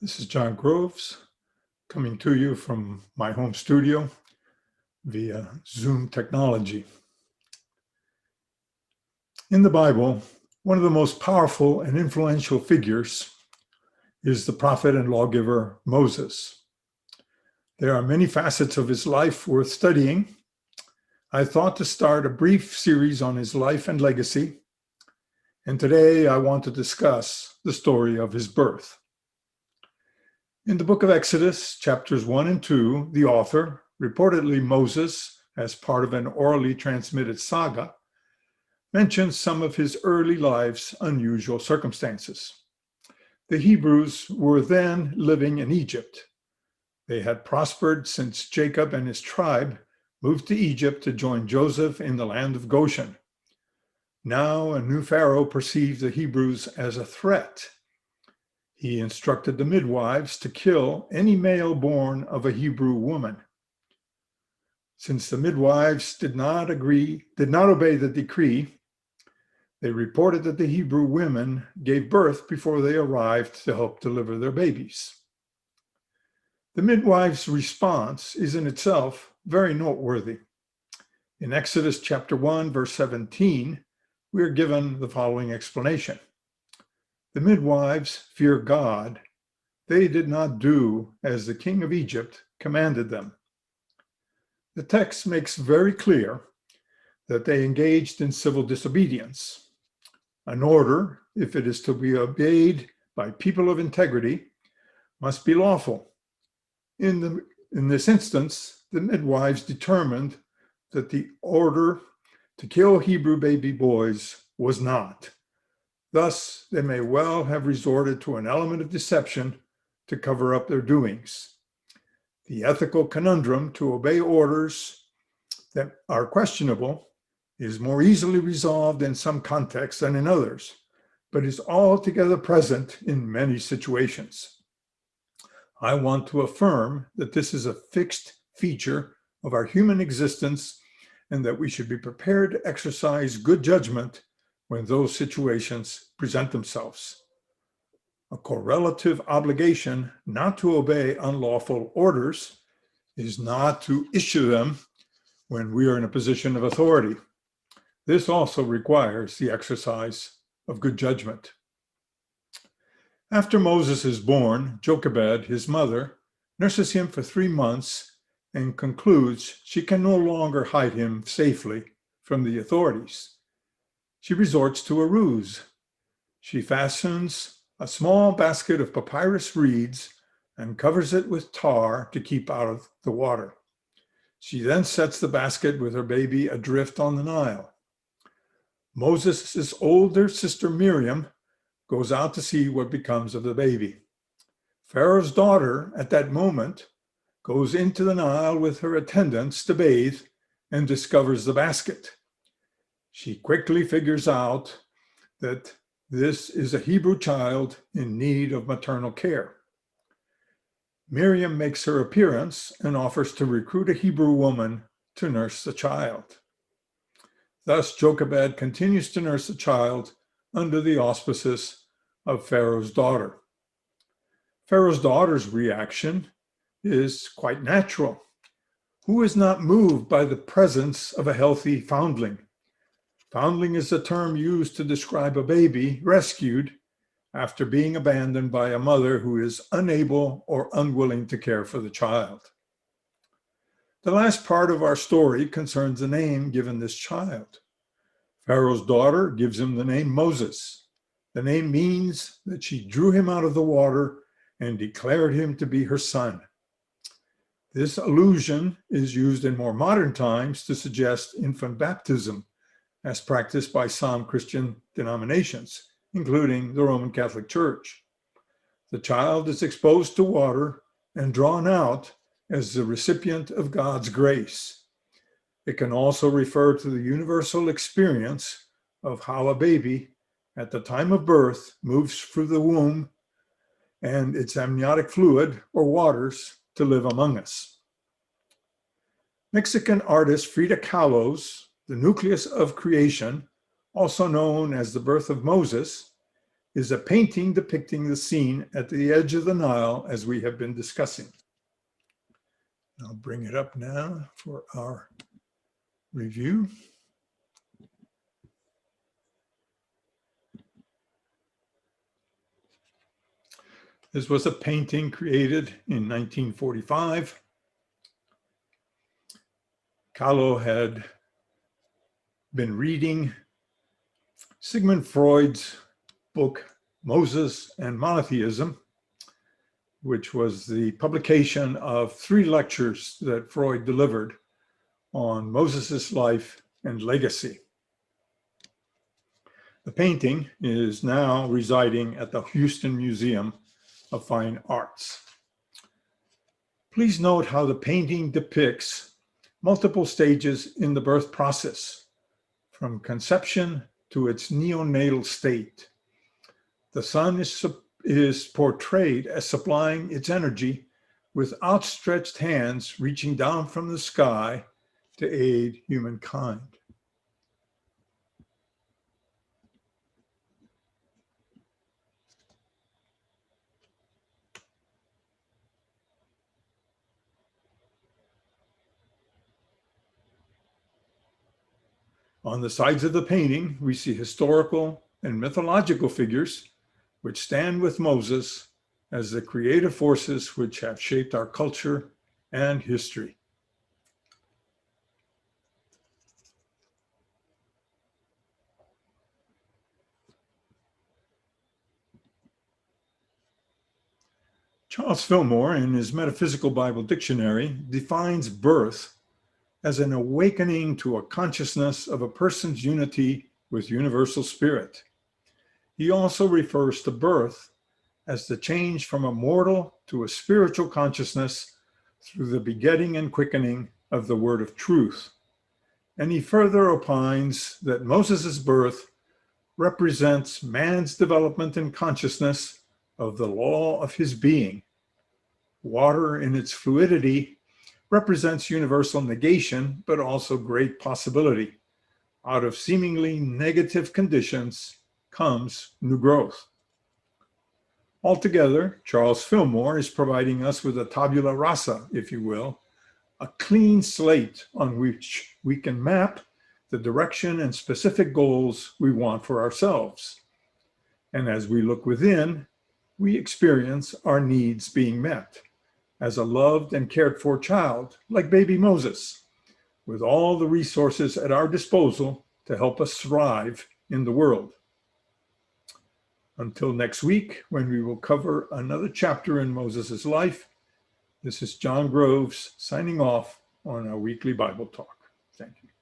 This is John Groves coming to you from my home studio via Zoom technology. In the Bible, one of the most powerful and influential figures is the prophet and lawgiver Moses. There are many facets of his life worth studying. I thought to start a brief series on his life and legacy, and today I want to discuss the story of his birth. In the book of Exodus, chapters 1 and 2, the author, reportedly Moses, as part of an orally transmitted saga, mentions some of his early life's unusual circumstances. The Hebrews were then living in Egypt. They had prospered since Jacob and his tribe moved to Egypt to join Joseph in the land of Goshen. Now a new Pharaoh perceived the Hebrews as a threat. He instructed the midwives to kill any male born of a Hebrew woman. Since the midwives did not obey the decree, they reported that the Hebrew women gave birth before they arrived to help deliver their babies. The midwives' response is in itself very noteworthy. In Exodus chapter 1, verse 17, we are given the following explanation. The midwives fear God. They did not do as the king of Egypt commanded them. The text makes very clear that they engaged in civil disobedience. An order, if it is to be obeyed by people of integrity, must be lawful. In this instance, the midwives determined that the order to kill Hebrew baby boys was not. Thus, they may well have resorted to an element of deception to cover up their doings. The ethical conundrum to obey orders that are questionable is more easily resolved in some contexts than in others, but is altogether present in many situations. I want to affirm that this is a fixed feature of our human existence and that we should be prepared to exercise good judgment when those situations present themselves. A correlative obligation not to obey unlawful orders is not to issue them when we are in a position of authority. This also requires the exercise of good judgment. After Moses is born, Jochebed, his mother, nurses him for 3 months and concludes she can no longer hide him safely from the authorities. She resorts to a ruse. She fastens a small basket of papyrus reeds and covers it with tar to keep out of the water. She then sets the basket with her baby adrift on the Nile. Moses' older sister Miriam goes out to see what becomes of the baby. Pharaoh's daughter, at that moment, goes into the Nile with her attendants to bathe and discovers the basket. She quickly figures out that this is a Hebrew child in need of maternal care. Miriam makes her appearance and offers to recruit a Hebrew woman to nurse the child. Thus, Jochebed continues to nurse the child under the auspices of Pharaoh's daughter. Pharaoh's daughter's reaction is quite natural. Who is not moved by the presence of a healthy foundling? Foundling is a term used to describe a baby rescued after being abandoned by a mother who is unable or unwilling to care for the child. The last part of our story concerns the name given this child. Pharaoh's daughter gives him the name Moses. The name means that she drew him out of the water and declared him to be her son. This allusion is used in more modern times to suggest infant baptism, as practiced by some Christian denominations, including the Roman Catholic Church. The child is exposed to water and drawn out as the recipient of God's grace. It can also refer to the universal experience of how a baby at the time of birth moves through the womb and its amniotic fluid or waters to live among us. Mexican artist Frida Kahlo's The Nucleus of Creation, also known as The Birth of Moses, is a painting depicting the scene at the edge of the Nile as we have been discussing. I'll bring it up now for our review. This was a painting created in 1945. Kahlo had been reading Sigmund Freud's book, Moses and Monotheism, which was the publication of 3 lectures that Freud delivered on Moses's life and legacy. The painting is now residing at the Houston Museum of Fine Arts. Please note how the painting depicts multiple stages in the birth process, from conception to its neonatal state. The sun is portrayed as supplying its energy with outstretched hands reaching down from the sky to aid humankind. On the sides of the painting, we see historical and mythological figures which stand with Moses as the creative forces which have shaped our culture and history. Charles Fillmore, in his Metaphysical Bible Dictionary, defines birth as an awakening to a consciousness of a person's unity with universal spirit. He also refers to birth as the change from a mortal to a spiritual consciousness through the begetting and quickening of the word of truth. And he further opines that Moses' birth represents man's development in consciousness of the law of his being. Water in its fluidity represents universal negation, but also great possibility. Out of seemingly negative conditions comes new growth. Altogether, Charles Fillmore is providing us with a tabula rasa, if you will, a clean slate on which we can map the direction and specific goals we want for ourselves. And as we look within, we experience our needs being met as a loved and cared for child, like baby Moses, with all the resources at our disposal to help us thrive in the world. Until next week, when we will cover another chapter in Moses' life, this is John Groves signing off on our weekly Bible Talk. Thank you.